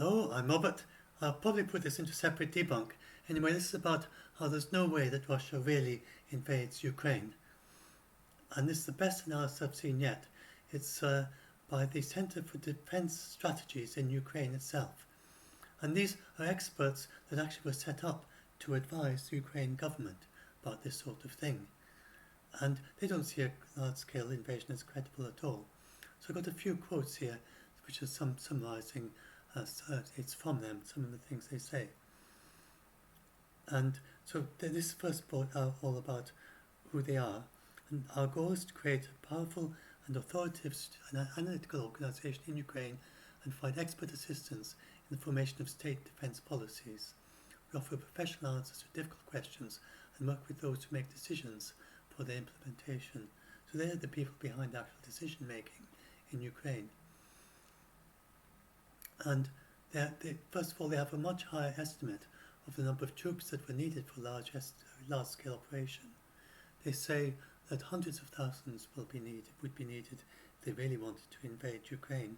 Hello, I'm Robert. I'll probably put this into separate debunk. Anyway, this is about how there's no way that Russia really invades Ukraine. And this is the best analysis I've seen yet. It's by the Center for Defense Strategies in Ukraine itself. And these are experts that actually were set up to advise the Ukraine government about this sort of thing. And they don't see a large-scale invasion as credible at all. So I've got a few quotes here, which are summarizing, it's from them, some of the things they say. And so this first report are all about who they are. And our goal is to create a powerful and authoritative analytical organization in Ukraine and provide expert assistance in the formation of state defense policies. We offer professional answers to difficult questions and work with those who make decisions for their implementation. So they are the people behind actual decision making in Ukraine. And first of all, they have a much higher estimate of the number of troops that were needed for large-scale operation. They say that hundreds of thousands would be needed if they really wanted to invade Ukraine.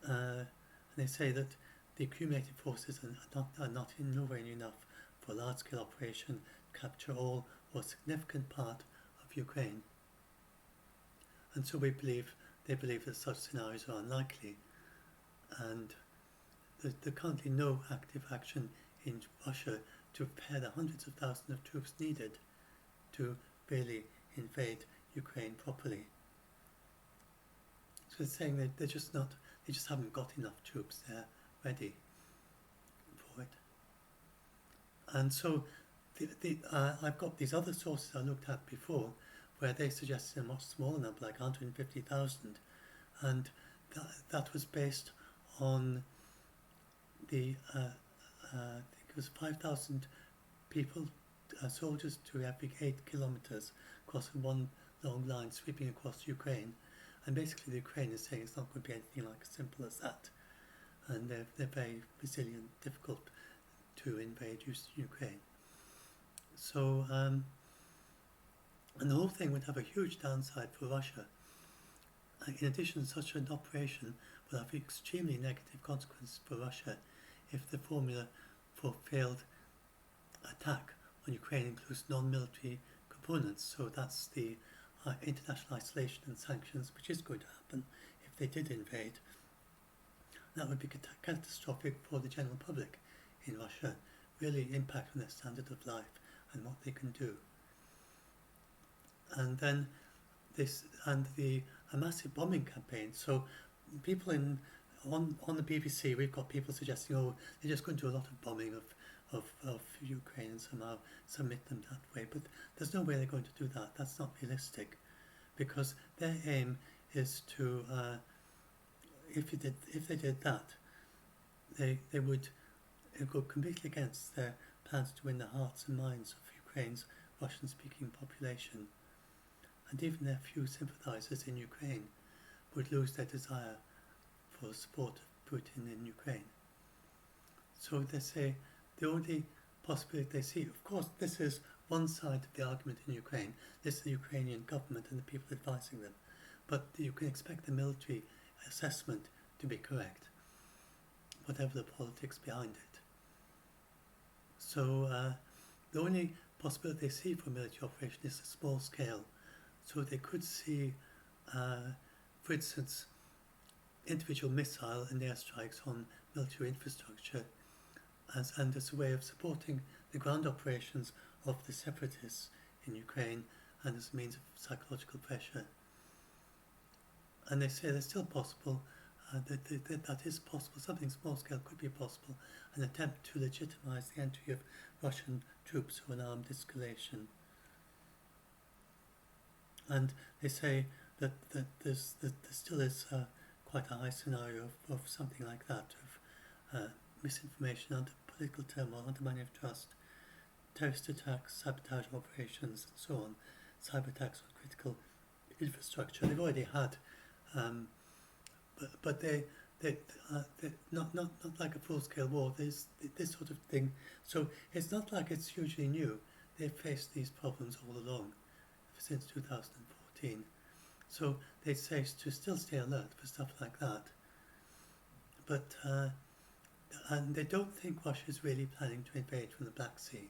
And they say that the accumulated forces are not in nowhere near enough for a large-scale operation to capture all or a significant part of Ukraine. And so they believe that such scenarios are unlikely, and there are currently no active action in Russia to prepare the hundreds of thousands of troops needed to really invade Ukraine properly. So it's saying that they just haven't got enough troops there ready for it. And so I've got these other sources I looked at before where they suggested a much smaller number, like 150,000, and that was based on the I think it was 5,000 people, soldiers to every 8 kilometers across one long line sweeping across Ukraine. And basically the Ukraine is saying it's not going to be anything like as simple as that. And they're very resilient, difficult to invade Ukraine. So, and the whole thing would have a huge downside for Russia. In addition, such an operation will have extremely negative consequences for Russia if the formula for failed attack on Ukraine includes non-military components. So that's the international isolation and sanctions, which is going to happen if they did invade. That would be catastrophic for the general public in Russia, really impact on their standard of life and what they can do. And then a massive bombing campaign. So people on the BBC, we've got people suggesting, they're just going to do a lot of bombing of Ukraine and somehow submit them that way. But there's no way they're going to do that. That's not realistic, because their aim is to, if they did that, they would go completely against their plans to win the hearts and minds of Ukraine's Russian-speaking population. And even their few sympathizers in Ukraine would lose their desire for support of Putin in Ukraine. So they say the only possibility they see, of course, this is one side of the argument in Ukraine. This is the Ukrainian government and the people advising them. But you can expect the military assessment to be correct, whatever the politics behind it. So the only possibility they see for a military operation is a small scale. So they could see, for instance, individual missile and airstrikes on military infrastructure as a way of supporting the ground operations of the separatists in Ukraine and as a means of psychological pressure. And they say that's still possible, that is possible, something small scale could be possible, an attempt to legitimize the entry of Russian troops for an armed escalation. And they say that there still is quite a high scenario of something like that, of misinformation, under political turmoil, undermining of trust, terrorist attacks, sabotage operations, and so on, cyber attacks on critical infrastructure. They've already had, but they not like a full-scale war. There's this sort of thing. So it's not like it's hugely new. They've faced these problems all along, since 2014. So they say to still stay alert for stuff like that. and they don't think Russia is really planning to invade from the Black Sea.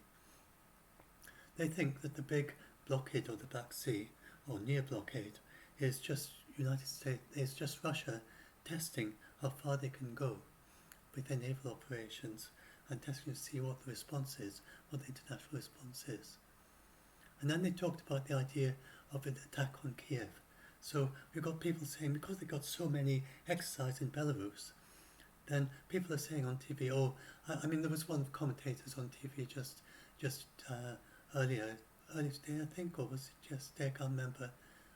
They think that the big blockade of the Black Sea, or near blockade, is just Russia testing how far they can go with their naval operations and testing to see what the response is, what the international response is. And then they talked about the idea of an attack on Kiev. So we've got people saying, because they've got so many exercises in Belarus, then people are saying on TV, I mean, there was one of the commentators on TV just earlier today, I think, or was it just today, I can't remember,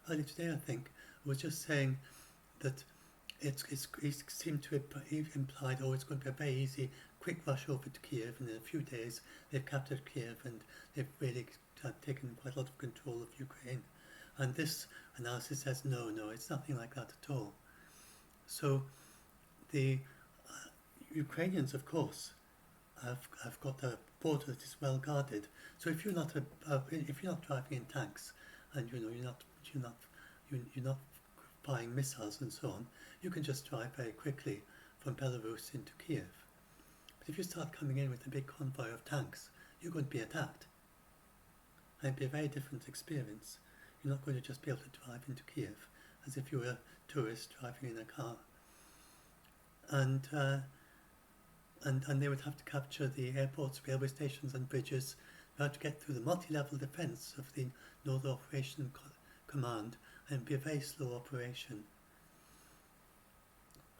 early today, I think, was just saying that it seemed to have implied, it's going to be a very easy, quick rush over to Kiev, and in a few days they've captured Kiev and they've really taken quite a lot of control of Ukraine. And this analysis says, no, it's nothing like that at all. So the Ukrainians, of course, have got a border that is well guarded. So if you're not driving in tanks, and you're not buying missiles and so on, you can just drive very quickly from Belarus into Kiev. But if you start coming in with a big convoy of tanks, you're going to be attacked. And it'd be a very different experience. You're not going to just be able to drive into Kiev as if you were a tourist driving in a car. And they would have to capture the airports, railway stations and bridges. They have to get through the multi-level defence of the Northern Operation Command, and it would be a very slow operation.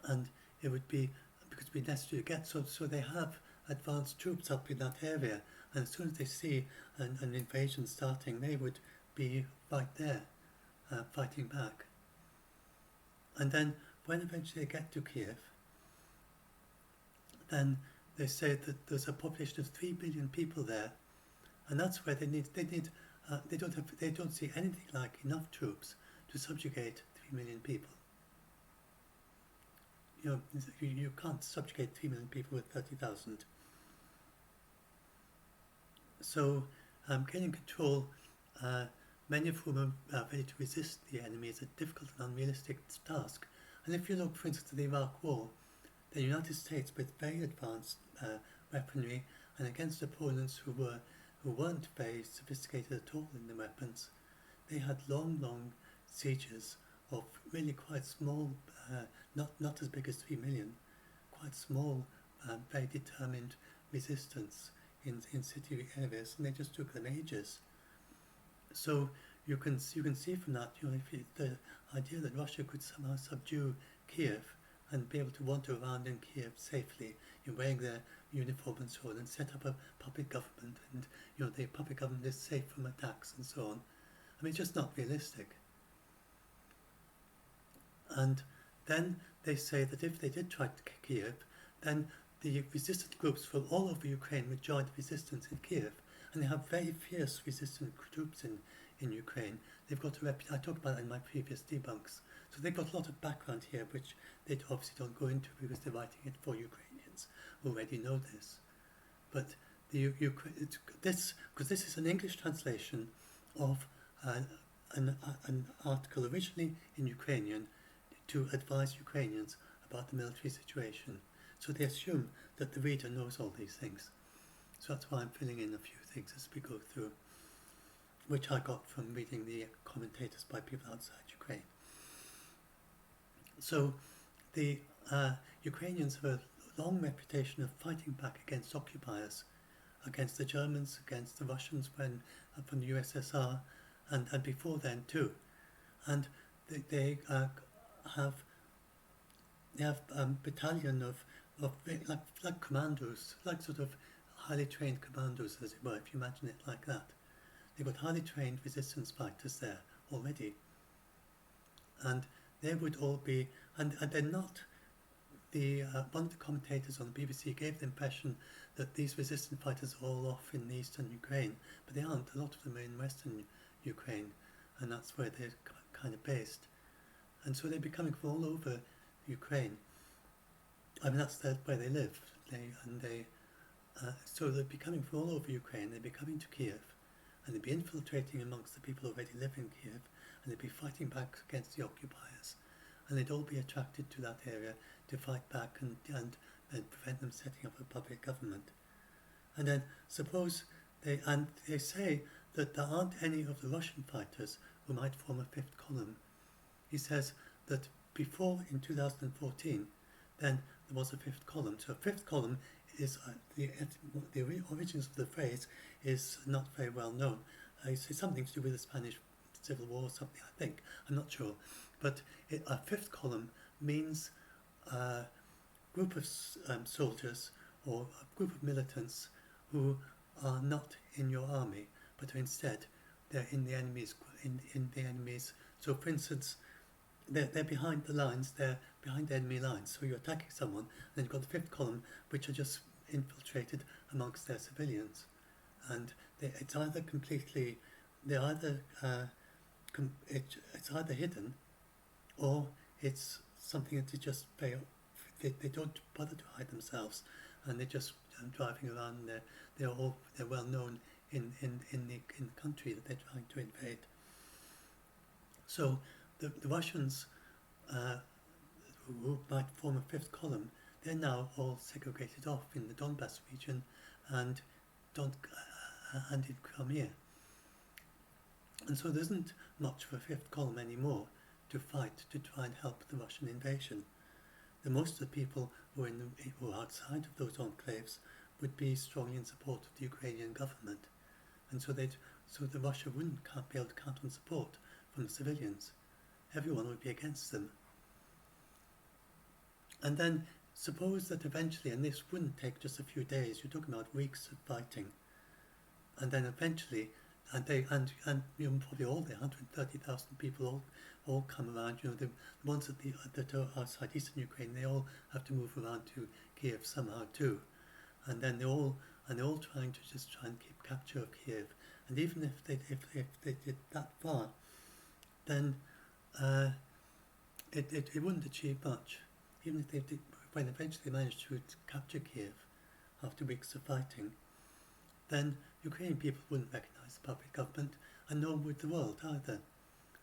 And it would be, because it would be necessary to get, so they have advanced troops up in that area, and as soon as they see an invasion starting, they would be right there, fighting back. And then, when eventually they get to Kiev, then they say that there's a population of 3 billion people there, and that's where they don't see anything like enough troops to subjugate 3 million people. You can't subjugate 3 million people with 30,000. So gaining control, many of whom are ready to resist the enemy, is a difficult and unrealistic task. And if you look, for instance, at the Iraq War, the United States, with very advanced weaponry, and against opponents who weren't very sophisticated at all in the weapons, they had long sieges of really quite small, not as big as 3 million, quite small, very determined resistance in city areas, and they just took them ages. So you can see from that, the idea that Russia could somehow subdue Kiev and be able to wander around in Kiev safely, wearing their uniform and so on, and set up a puppet government, and the puppet government is safe from attacks and so on. I mean, it's just not realistic. And then they say that if they did try to Kiev, then the resistant groups from all over Ukraine would join the resistance in Kiev, and they have very fierce resistant troops in Ukraine. They've got I talked about that in my previous debunks. So they've got a lot of background here, which they obviously don't go into because they're writing it for Ukrainians who already know this. But because this is an English translation of an article originally in Ukrainian to advise Ukrainians about the military situation. So they assume that the reader knows all these things. So that's why I'm filling in a few things as we go through, which I got from reading the commentators by people outside Ukraine. So the Ukrainians have a long reputation of fighting back against occupiers, against the Germans, against the Russians from the USSR, and before then too. And they have a battalion of like commandos, like sort of highly trained commandos, as it were, if you imagine it like that. They've got highly trained resistance fighters there already. And they would all be, and they're not, one of the commentators on the BBC gave the impression that these resistance fighters are all off in eastern Ukraine, but they aren't. A lot of them are in western Ukraine, and that's where they're kind of based. And so they'd be coming from all over Ukraine. I mean, that's where they live. So they'd be coming from all over Ukraine. They'd be coming to Kiev, and they'd be infiltrating amongst the people who already live in Kiev, and they'd be fighting back against the occupiers. and they'd all be attracted to that area to fight back and prevent them setting up a puppet government. And then suppose they say that there aren't any of the Russian fighters who might form a fifth column. He says that before in 2014, then there was a fifth column. So a fifth column is the origins of the phrase is not very well known. It's something to do with the Spanish Civil War or something, I think. I'm not sure. But a fifth column means a group of soldiers or a group of militants who are not in your army, but instead they're in the enemy's. So, for instance, they're behind the lines. They're behind the enemy lines. So you're attacking someone, and then you've got the fifth column, which are just infiltrated amongst their civilians, and it's either completely, it's either hidden, or it's something that is just they don't bother to hide themselves, and they're just driving around. And they're well known in the country that they're trying to invade. So the Russians who might form a fifth column, they're now all segregated off in the Donbass region and in Crimea. And so there isn't much of a fifth column anymore to fight to try and help the Russian invasion. Most of the people who are outside of those enclaves would be strongly in support of the Ukrainian government, and so the Russia wouldn't be able to count on support from the civilians. Everyone would be against them. And then suppose that eventually, and this wouldn't take just a few days, you're talking about weeks of fighting, and then eventually, and probably all the 130,000 people all come around. The ones that are outside eastern Ukraine, they all have to move around to Kiev somehow too, and then they're all trying to try and keep capture of Kiev. And even if they did that far, then it wouldn't achieve much. Even if they did, when eventually they managed to capture Kiev after weeks of fighting, then Ukrainian people wouldn't recognise the puppet government, and nor would the world either.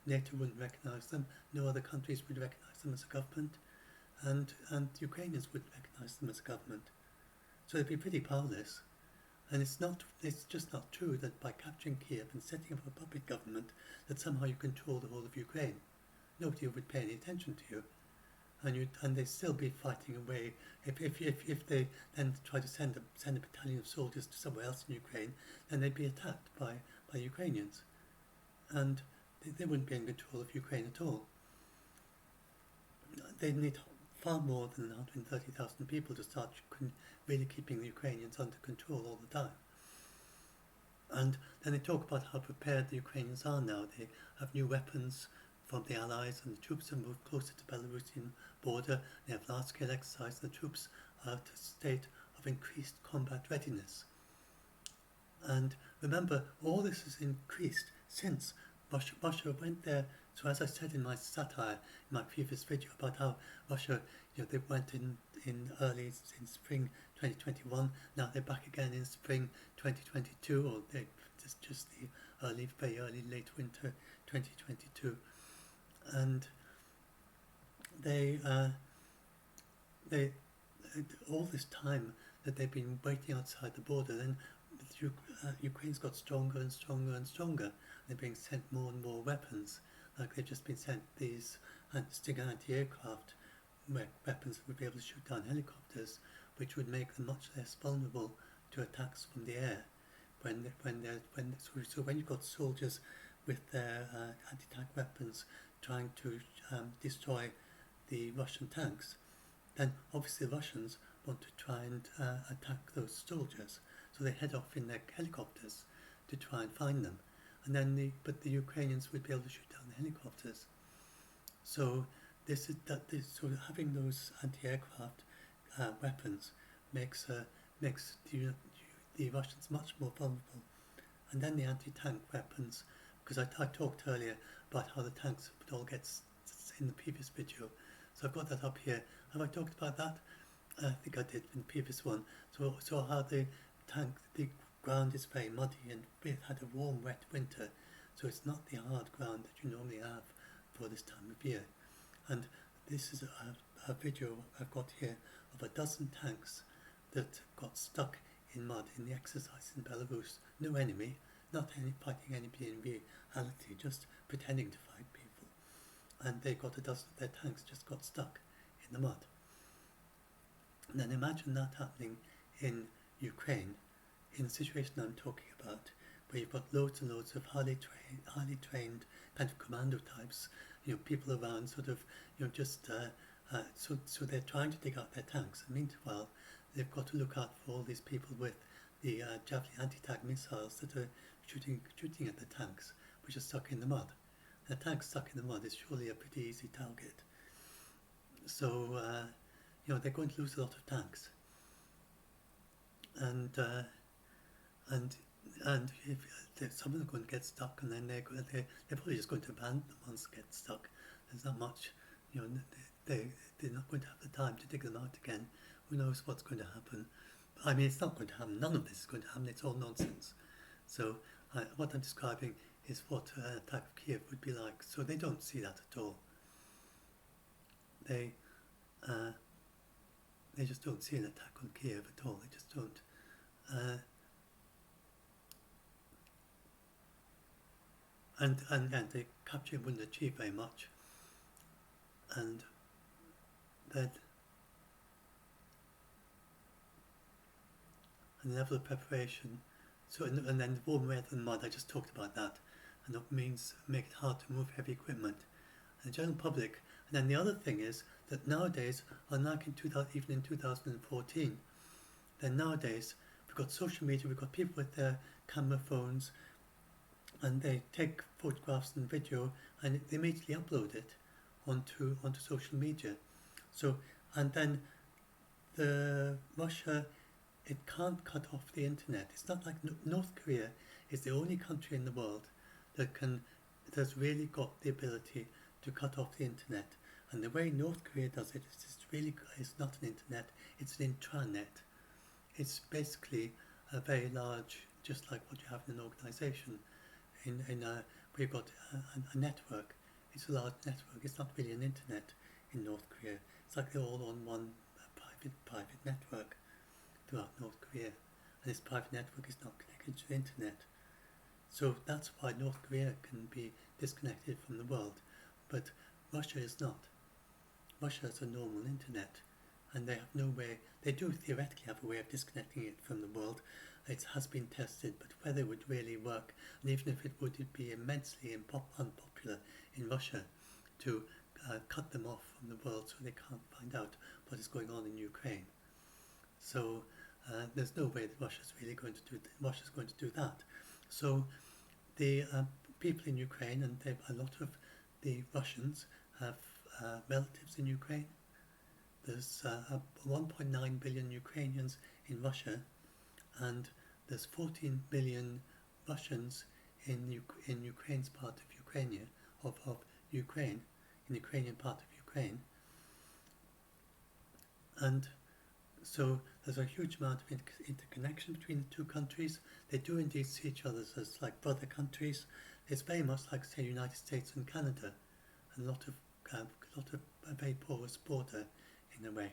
NATO wouldn't recognise them, no other countries would recognise them as a government, and Ukrainians wouldn't recognise them as a government. So they'd be pretty powerless. And it's just not true that by capturing Kiev and setting up a puppet government that somehow you control the whole of Ukraine. Nobody would pay any attention to you. And they'd still be fighting away. If they then try to send a battalion of soldiers to somewhere else in Ukraine, then they'd be attacked by Ukrainians. And they wouldn't be in control of Ukraine at all. They need far more than 130,000 people to start really keeping the Ukrainians under control all the time. And then they talk about how prepared the Ukrainians are now. They have new weapons from the Allies, and the troops have moved closer to the Belarusian border. They have large-scale exercise, and the troops are at a state of increased combat readiness. And remember, all this has increased since Russia went there. So as I said in my satire, in my previous video, about how Russia, they went in spring 2021. Now they're back again in spring 2022, or they just the very early, late winter 2022, and they all this time that they've been waiting outside the border, then Ukraine's got stronger and stronger and stronger. They're being sent more and more weapons. Like they've just been sent these Stinger anti-aircraft weapons that would be able to shoot down helicopters, which would make them much less vulnerable to attacks from the air. So when you've got soldiers with their anti-tank weapons trying to destroy the Russian tanks, then obviously the Russians want to try and attack those soldiers. So they head off in their helicopters to try and find them. And then but the Ukrainians would be able to shoot down the helicopters. So so having those anti-aircraft weapons makes the Russians much more vulnerable. And then the anti-tank weapons, because I talked earlier about how the tanks would all get in the previous video. So I've got that up here. Have I talked about that? I think I did in the previous one. So how the ground is very muddy, and we've had a warm, wet winter, so it's not the hard ground that you normally have for this time of year. And this is a video I've got here of a dozen tanks that got stuck in mud in the exercise in Belarus. No enemy, not any fighting anybody in reality, just pretending to fight people. And they got a dozen of their tanks just got stuck in the mud. And then imagine that happening in Ukraine, in the situation I'm talking about, where you've got loads and loads of highly trained kind of commando types, people around sort of, so they're trying to dig out their tanks. And meanwhile, they've got to look out for all these people with the Javelin anti-tank missiles that are shooting at the tanks, which are stuck in the mud. And a tank stuck in the mud is surely a pretty easy target. So, they're going to lose a lot of tanks. And if some of them are going to get stuck, and then they're probably just going to abandon them once they get stuck. There's not much, they're not going to have the time to dig them out again. Who knows what's going to happen? I mean, it's not going to happen. None of this is going to happen. It's all nonsense. So what I'm describing is what an attack of Kiev would be like. So they don't see that at all. They just don't see an attack on Kiev at all. They just don't. And the capture wouldn't achieve very much. And that and the level of preparation. So and then the warm weather and mud, I just talked about that. And that means make it hard to move heavy equipment. And the general public. And then the other thing is that nowadays, unlike even in 2014, then nowadays we've got social media, we've got people with their camera phones, and they take photographs and video, and they immediately upload it onto social media. So, and then Russia, it can't cut off the internet. It's not like North Korea is the only country in the world that's really got the ability to cut off the internet. And the way North Korea does it is it's not an internet, it's an intranet. It's basically a very large, just like what you have in an organization. Where you've got a network. It's a large network. It's not really an internet in North Korea. It's like they're all on one private network throughout North Korea. And this private network is not connected to the internet. So that's why North Korea can be disconnected from the world. But Russia is not. Russia has a normal internet. And they have no way, they do theoretically have a way of disconnecting it from the world. It has been tested, but whether it would really work, and even if it would, it'd be immensely unpopular in Russia to cut them off from the world so they can't find out what is going on in Ukraine. So there's no way that Russia's going to do that. So the people in Ukraine, and a lot of the Russians have relatives in Ukraine. There's 1.9 billion Ukrainians in Russia, and there's 14 million Russians in Ukraine's part of Ukraine, in the Ukrainian part of Ukraine. And so there's a huge amount of interconnection between the two countries. They do indeed see each other as like brother countries. It's very much like, say, United States and Canada, and a lot of a very porous border in a way,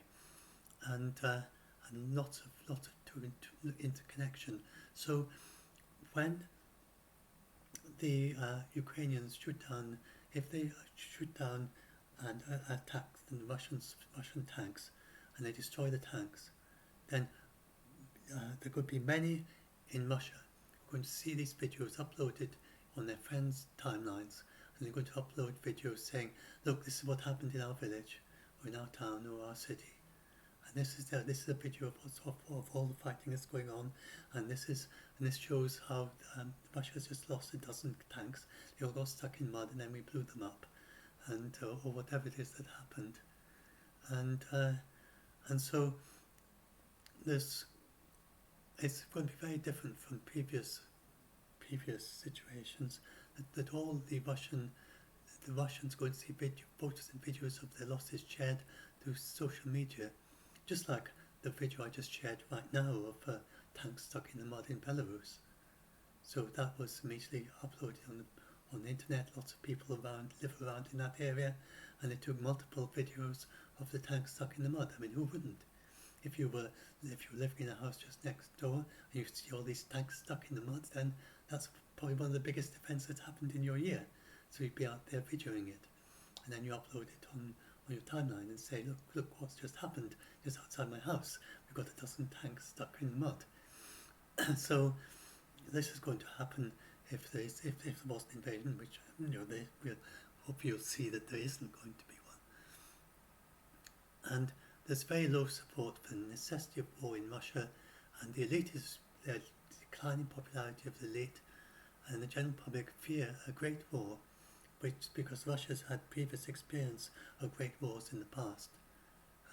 and lots of interconnection. So when the Ukrainians shoot down, if they shoot down and attack the Russian tanks, and they destroy the tanks, then there could be many in Russia who are going to see these videos uploaded on their friends' timelines, and they're going to upload videos saying, look, this is what happened in our village, or in our town, or our city. And this is a video of all the fighting that's going on, and this shows how Russia has just lost a dozen tanks. They all got stuck in mud, and then we blew them up, and or whatever it is that happened, and so it's going to be very different from previous situations. That all the Russians going to see photos and videos of their losses shared through social media, just like the video I just shared right now of tanks stuck in the mud in Belarus. So that was immediately uploaded on the internet. Lots of people live around in that area, and they took multiple videos of the tank stuck in the mud. I mean, who wouldn't? If you were living in a house just next door and you see all these tanks stuck in the mud, then that's probably one of the biggest events that's happened in your year. So you'd be out there videoing it, and then you upload it on your timeline and say, look what's just happened just outside my house. We've got a dozen tanks stuck in the mud. So this is going to happen if there was an invasion, which we'll hope you'll see that there isn't going to be one. And there's very low support for the necessity of war in Russia, and the declining popularity of the elite and the general public fear a great war, which because Russia's had previous experience of great wars in the past.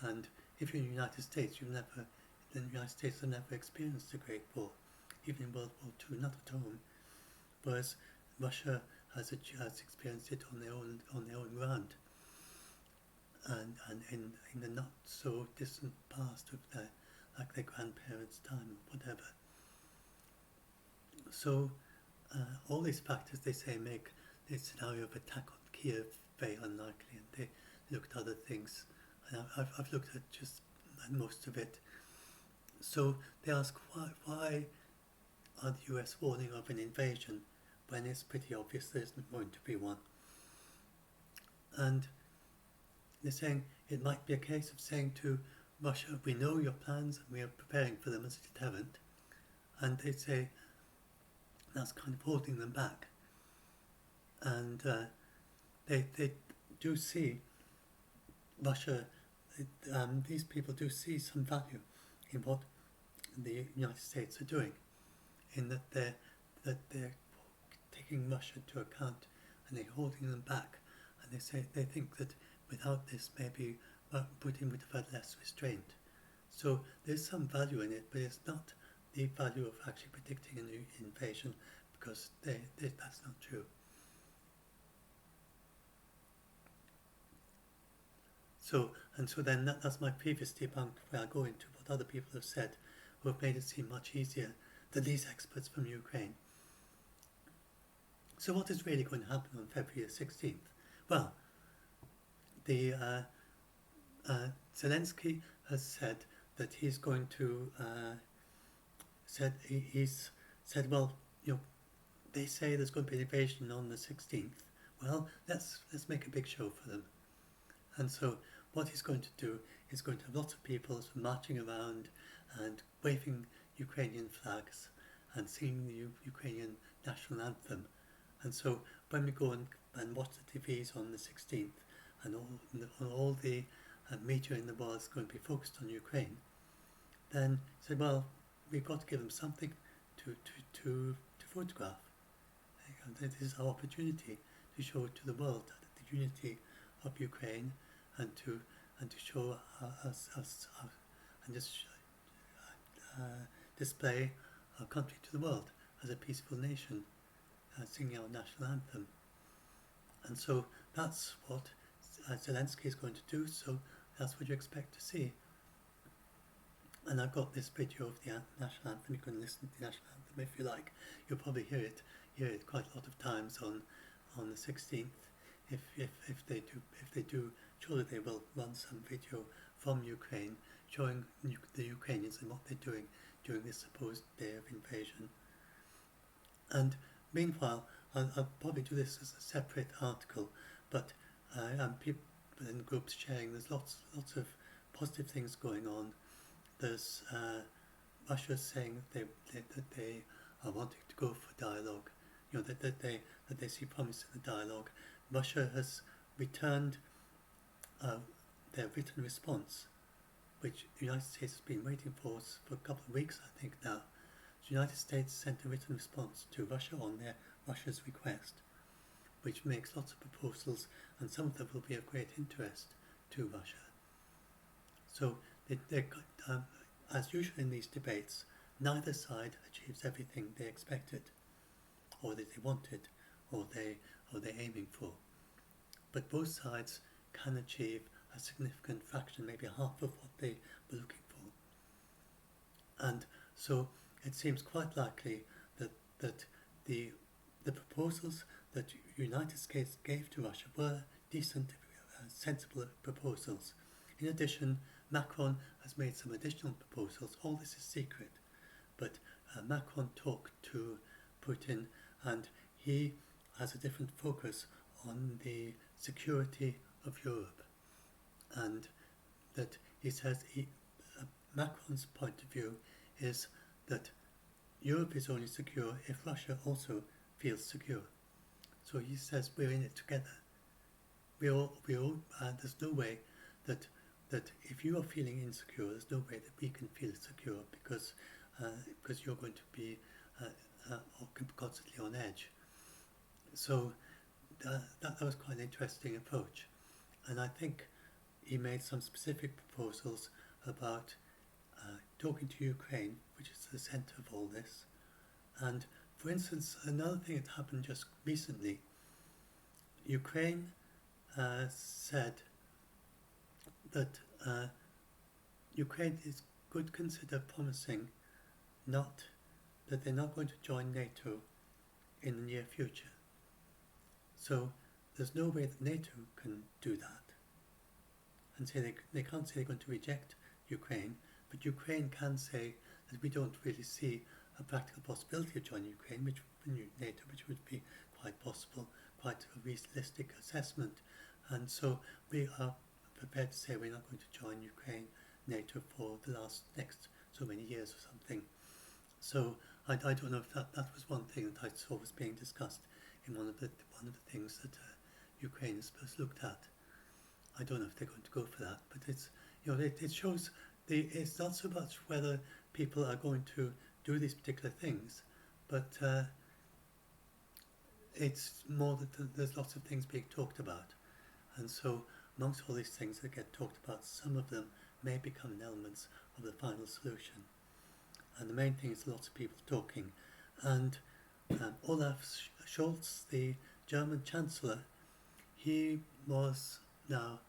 And if you're in the United States, the United States have never experienced a great war, even in World War II, not at home, whereas Russia has experienced it on their own ground, and in the not so distant past of their grandparents' time or whatever. So all these factors, they say, make the scenario of attack on Kiev very unlikely, and they look at other things, and I've looked at just most of it. So they ask why are the US warning of an invasion when it's pretty obvious there isn't going to be one? And they're saying it might be a case of saying to Russia, we know your plans and we are preparing for them as a deterrent. And they say that's kind of holding them back. And they do see Russia, these people do see some value in what the United States are doing, in that they're taking Russia into account and they're holding them back, and they think that without this maybe Putin would have had less restraint. So there's some value in it, but it's not the value of actually predicting an invasion, because that's not true. So then that's my previous debunk, where I go into what other people have said who have made it seem much easier than these experts from Ukraine. So what is really going to happen on February the 16th? Well, the Zelensky has said that he's going to he's said, well, they say there's going to be an invasion on the 16th. Well, let's make a big show for them. And so what he's going to do is going to have lots of people marching around and waving Ukrainian flags and singing the Ukrainian national anthem. And so when we go and watch the TVs on the 16th, and all the media in the world is going to be focused on Ukraine, then say, well, we've got to give them something to photograph. This is our opportunity to show to the world the unity of Ukraine, and to show us and just display our country to the world as a peaceful nation, singing our national anthem. And so that's what Zelensky is going to do, so that's what you expect to see. And I've got this video of the national anthem. You can listen to the national anthem if you like. You'll probably hear it quite a lot of times on the 16th. If they do, surely they will run some video from Ukraine showing the Ukrainians and what they're doing during this supposed day of invasion. And meanwhile, I'll probably do this as a separate article, but people in groups sharing. There's lots of positive things going on. There's Russia saying that they are wanting to go for dialogue. That they see promise in the dialogue. Russia has returned their written response, which the United States has been waiting for a couple of weeks, I think now. The United States sent a written response to Russia on Russia's request, which makes lots of proposals, and some of them will be of great interest to Russia. So, as usual in these debates, neither side achieves everything they expected, or that they wanted, or they're aiming for. But both sides can achieve a significant fraction, maybe half of what they were looking for. And so it seems quite likely that the proposals that United States gave to Russia were decent, sensible proposals. In addition, Macron has made some additional proposals. All this is secret, but Macron talked to Putin, and he has a different focus on the security of Europe, and that he says Macron's point of view is that Europe is only secure if Russia also feels secure. So he says we're in it together. There's no way that if you are feeling insecure, there's no way that we can feel secure because you're going to be constantly on edge. So that was quite an interesting approach, and I think he made some specific proposals about talking to Ukraine, which is the centre of all this. And for instance, another thing that happened just recently, Ukraine said that Ukraine could consider promising that they're not going to join NATO in the near future. So there's no way that NATO can do that and say they can't say they're going to reject Ukraine, but Ukraine can say that we don't really see a practical possibility of joining Ukraine, NATO, which would be quite possible, quite a realistic assessment. And so we are prepared to say we're not going to join Ukraine, NATO for the next so many years or something. So I don't know if that was one thing that I saw was being discussed in one of the things that Ukraine is supposed to look at. I don't know if they're going to go for that, but it's it shows it's not so much whether people are going to do these particular things, but it's more that there's lots of things being talked about, and so amongst all these things that get talked about, some of them may become elements of the final solution. And the main thing is lots of people talking, and Olaf Scholz, the German Chancellor, he was now,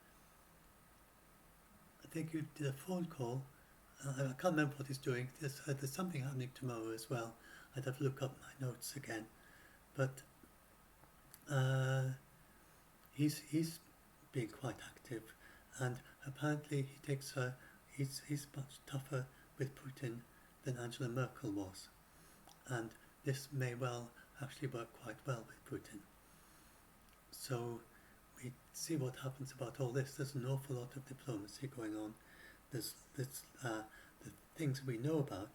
I think he did a phone call. I can't remember what he's doing. There's something happening tomorrow as well. I'd have to look up my notes again. But he's being quite active, and apparently he's much tougher with Putin than Angela Merkel was, and this may well actually work quite well with Putin. So we see what happens about all this. There's an awful lot of diplomacy going on. There's the things we know about,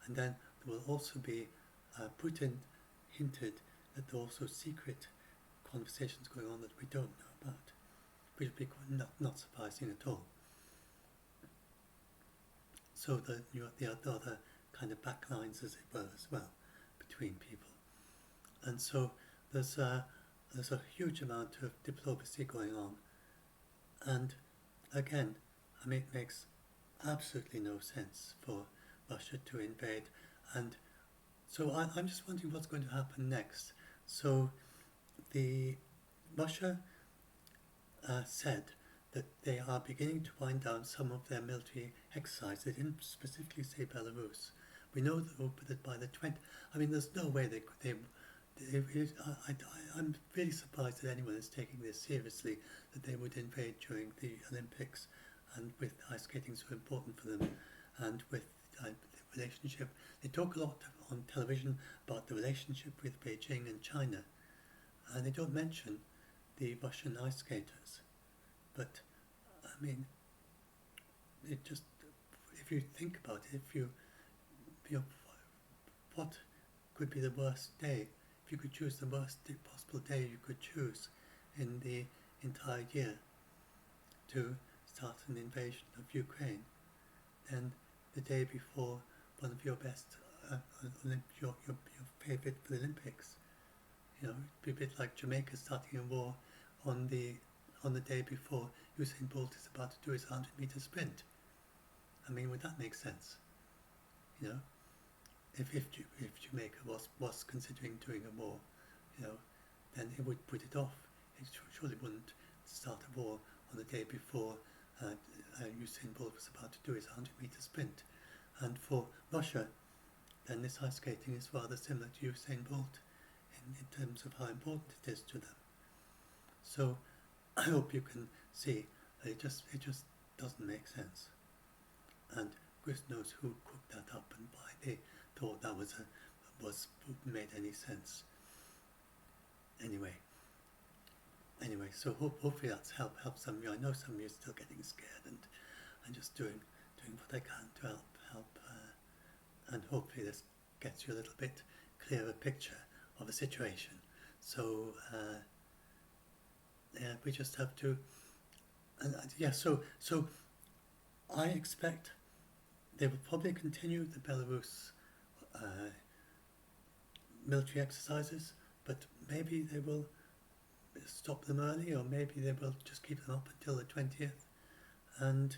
and then there will also be Putin hinted that there are also secret conversations going on that we don't know about, which would be not surprising at all. So the other kind of backlines, as it were, as well, between people. And so there's a huge amount of diplomacy going on. And again, I mean, it makes absolutely no sense for Russia to invade. And so I'm just wondering what's going to happen next. So Russia said that they are beginning to wind down some of their military exercise. They didn't specifically say Belarus. We know that by the 20th, I mean, there's no way I'm really surprised that anyone is taking this seriously, that they would invade during the Olympics, and with ice skating so important for them, and with the relationship. They talk a lot on television about the relationship with Beijing and China, and they don't mention the Russian ice skaters. But I mean, it just, if you think about it, what could be the worst day? If you could choose the worst possible day you could choose in the entire year to start an invasion of Ukraine, then the day before one of your best, your favourite for the Olympics. It'd be a bit like Jamaica starting a war on the day before Usain Bolt is about to do his 100-meter sprint. I mean, would that make sense? If Jamaica was considering doing a war, then it would put it off. It surely wouldn't start a war on the day before Usain Bolt was about to do his 100-meter sprint. And for Russia, then this ice skating is rather similar to Usain Bolt in terms of how important it is to them. So I hope you can see that it just doesn't make sense. And Chris knows who cooked that up and why they thought that was made any sense. Anyway, so hopefully that's helped some of you. I know some of you are still getting scared and just doing what I can to help, and hopefully this gets you a little bit clearer picture of the situation. So yeah, we just have to, yeah. So I expect they will probably continue the Belarus military exercises, but maybe they will stop them early, or maybe they will just keep them up until the 20th. And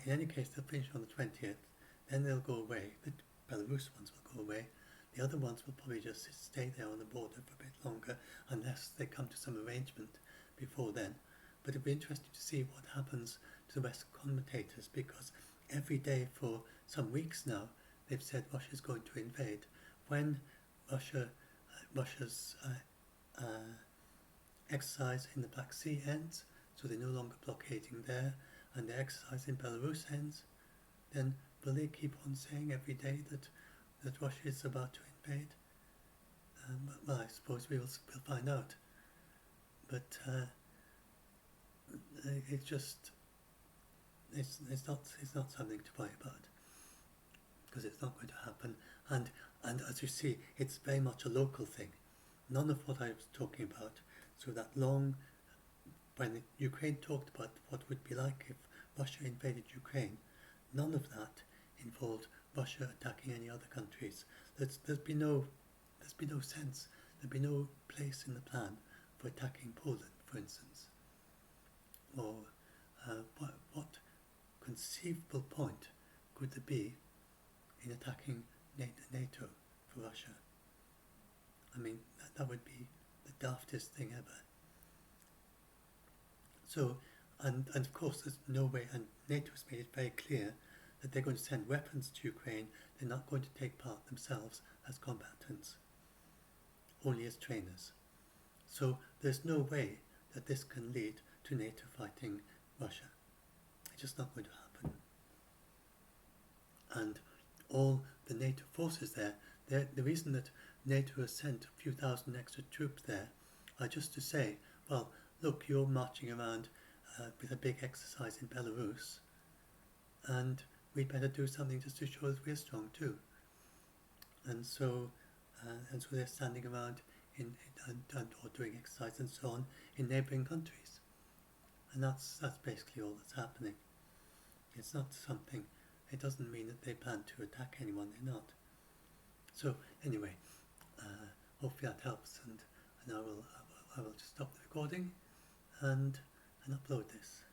in any case, they'll finish on the 20th. Then they'll go away. The Belarus ones will go away. The other ones will probably just stay there on the border for a bit longer, unless they come to some arrangement before then. But it'll be interesting to see what happens to the Western commentators, because every day for some weeks now, they've said Russia's going to invade. When Russia's exercise in the Black Sea ends, so they're no longer blockading there, and the exercise in Belarus ends, then will they keep on saying every day that Russia is about to invade? Well, I suppose we'll find out. But it's not something to worry about, because it's not going to happen. And as you see, it's very much a local thing. None of what I was talking about, so that long, when Ukraine talked about what it would be like if Russia invaded Ukraine, none of that involved Russia attacking any other countries. There's been no sense, there'd be no place in the plan for attacking Poland, for instance. Or what conceivable point could there be in attacking NATO for Russia? I mean, that would be the daftest thing ever. So, and of course there's no way, and NATO has made it very clear that they're going to send weapons to Ukraine. They're not going to take part themselves as combatants, only as trainers. So there's no way that this can lead to NATO fighting Russia. It's just not going to happen. And all the NATO forces there, the reason that NATO has sent a few thousand extra troops there are just to say, well, look, you're marching around with a big exercise in Belarus, and we better do something just to show that we're strong too. And so they're standing around or doing exercise and so on in neighbouring countries, and that's basically all that's happening. It's not something. It doesn't mean that they plan to attack anyone. They're not. So anyway, hopefully that helps, and I will just stop the recording and upload this.